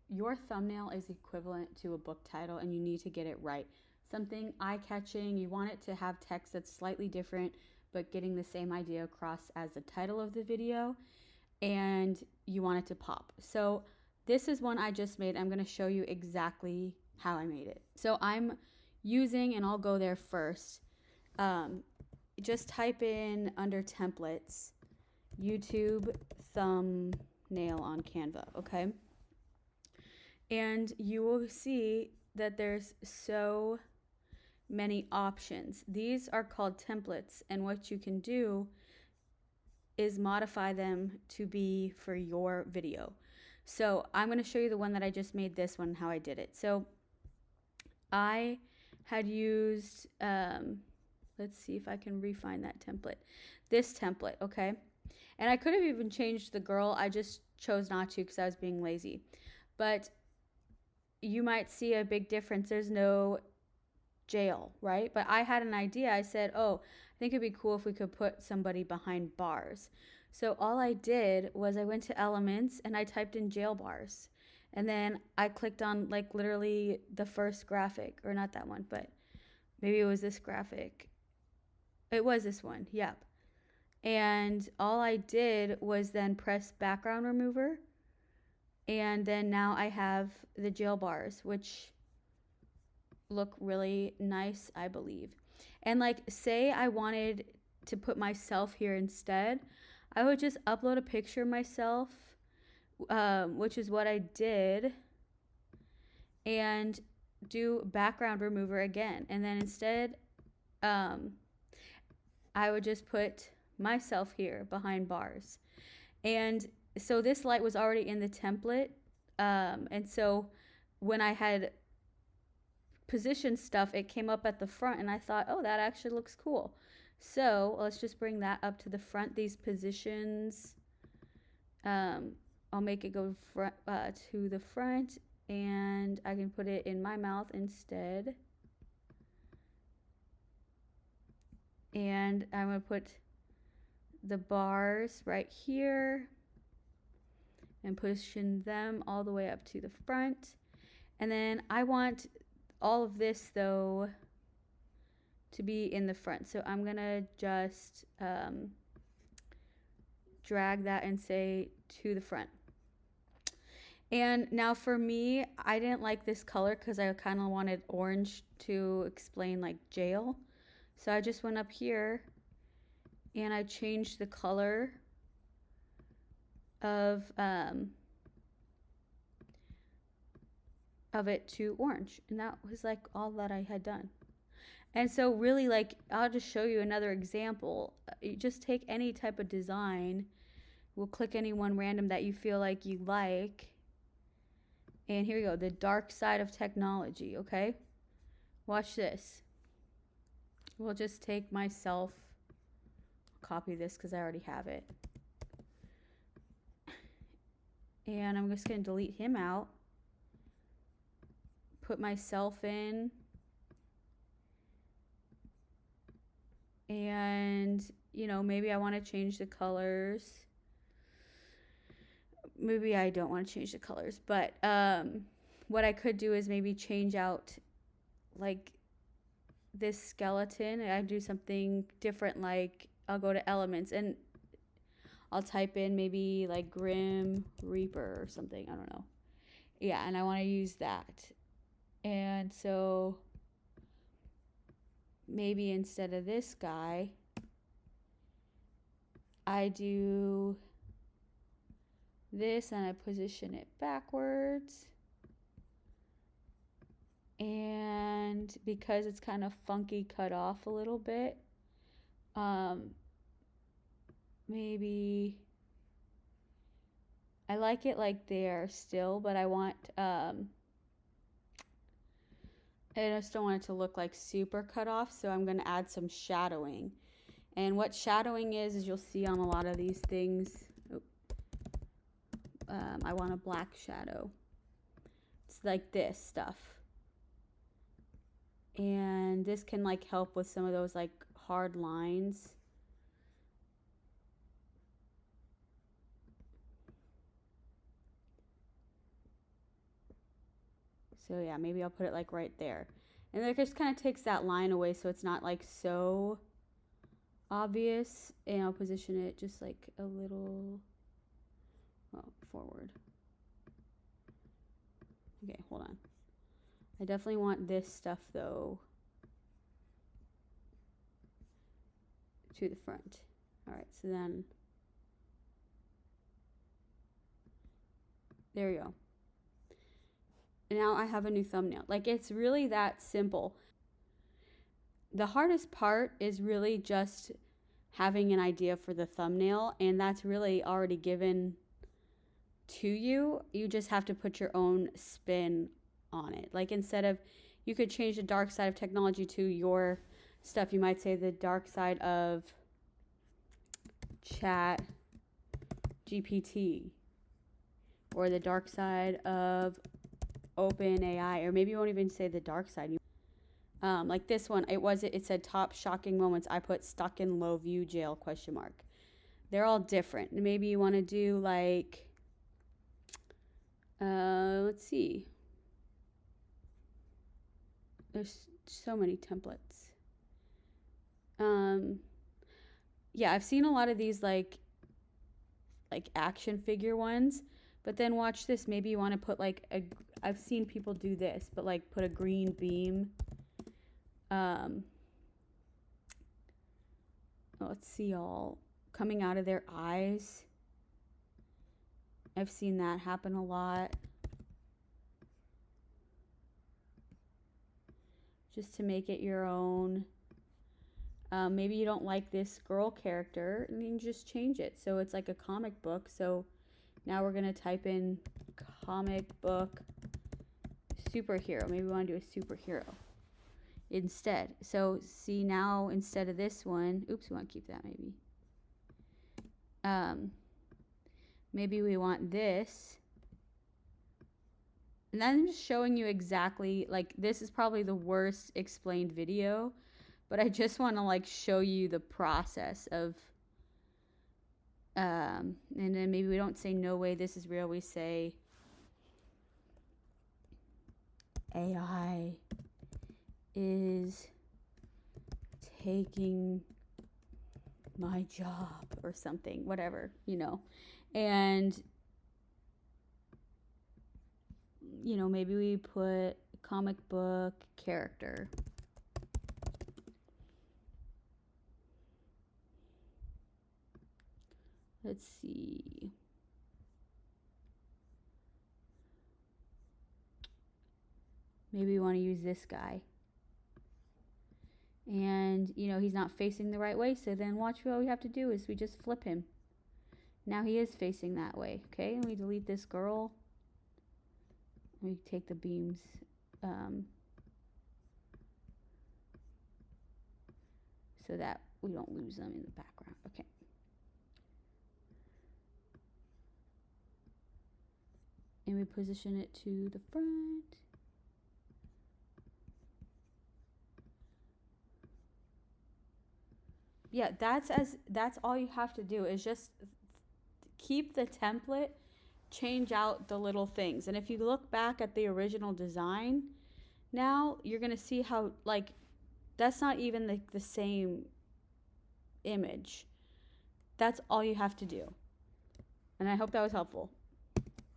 your thumbnail is equivalent to a book title and you need to get it right. Something eye-catching, you want it to have text that's slightly different, but getting the same idea across as the title of the video, and you want it to pop. So this is one I just made. I'm going to show you exactly how I made it. So I'm using, and I'll go there first, just type in under templates, YouTube thumbnail on Canva, okay? And you will see that there's so many options. These are called templates, and what you can do is modify them to be for your video. So I'm going to show you the one that I just made, this one, how I did it. So I had used, let's see if I can refine that template. This template, okay? And I could have even changed the girl. I just chose not to because I was being lazy. But you might see a big difference. There's no jail, right? But I had an idea. I said, oh, I think it'd be cool if we could put somebody behind bars. So all I did was I went to elements and I typed in jail bars. And then I clicked on like literally the first graphic, or not that one, but maybe it was this graphic. It was this one, yep. And all I did was then press background remover. And then now I have the jail bars, which look really nice, I believe. And like, say I wanted to put myself here instead, I would just upload a picture of myself, which is what I did, and do background remover again. And then instead, I would just put myself here behind bars. And so this light was already in the template. And so when I had positioned stuff, it came up at the front, and I thought, oh, that actually looks cool. So let's just bring that up to the front. These positions, I'll make it go to the front, and I can put it in my mouth instead. And I'm going to put the bars right here and position them all the way up to the front. And then I want all of this, though, to be in the front. So I'm going to just drag that and say to the front. And now for me, I didn't like this color because I kind of wanted orange to explain like jail. So I just went up here and I changed the color of it to orange. And that was like all that I had done. And so really, like, I'll just show you another example. You just take any type of design. We'll click any one random that you feel like you like. And here we go, the dark side of technology, okay? Watch this. We'll just take myself, copy this because I already have it. And I'm just going to delete him out. Put myself in. And, you know, maybe I want to change the colors. Maybe I don't want to change the colors. But what I could do is maybe change out, like, this skeleton. I do something different, like I'll go to elements and I'll type in maybe like Grim Reaper or something. I don't know. Yeah, and I want to use that. And so maybe instead of this guy, I do this and I position it backwards. And because it's kind of funky cut off a little bit, maybe I like it like there still, but I want I just don't want it to look like super cut off, so I'm going to add some shadowing. And what shadowing is you'll see on a lot of these things. I want a black shadow. It's like this stuff. And this can like help with some of those like hard lines. So yeah, maybe I'll put it like right there. And that just kind of takes that line away so it's not like so obvious. And I'll position it just like a little forward. Okay, hold on. I definitely want this stuff though to the front. All right, so then there you go. And now I have a new thumbnail. Like, it's really that simple. The hardest part is really just having an idea for the thumbnail, and that's really already given to you. You just have to put your own spin on it. Like, instead of, you could change the dark side of technology to your stuff. You might say the dark side of Chat GPT, or the dark side of OpenAI, or maybe you won't even say the dark side. Like this one, it said top shocking moments. I put stuck in low view jail ? They're all different. Maybe you want to do like, let's see. There's so many templates. Yeah, I've seen a lot of these like action figure ones, but then watch this. Maybe you want to put like I've seen people do this, but like put a green beam. Let's see, all coming out of their eyes. I've seen that happen a lot. Just to make it your own. Maybe you don't like this girl character, and you can just change it so it's like a comic book. So now we're going to type in comic book superhero. Maybe we want to do a superhero instead. So see, now instead of this one, oops, we want to keep that maybe. Maybe we want this. And I'm just showing you exactly, like, this is probably the worst explained video, but I just want to like show you the process of, and then maybe we don't say no way this is real, we say AI is taking my job or something, whatever, you know. And you know, maybe we put comic book character. Let's see. Maybe we want to use this guy. And, you know, he's not facing the right way. So then watch, what we have to do is we just flip him. Now he is facing that way. Okay, and we delete this girl. We take the beams. So that we don't lose them in the background. Okay. And we position it to the front. Yeah, that's all you have to do is just keep the template, change out the little things. And if you look back at the original design, now you're going to see how, like, that's not even like the same image. That's all you have to do. And I hope that was helpful.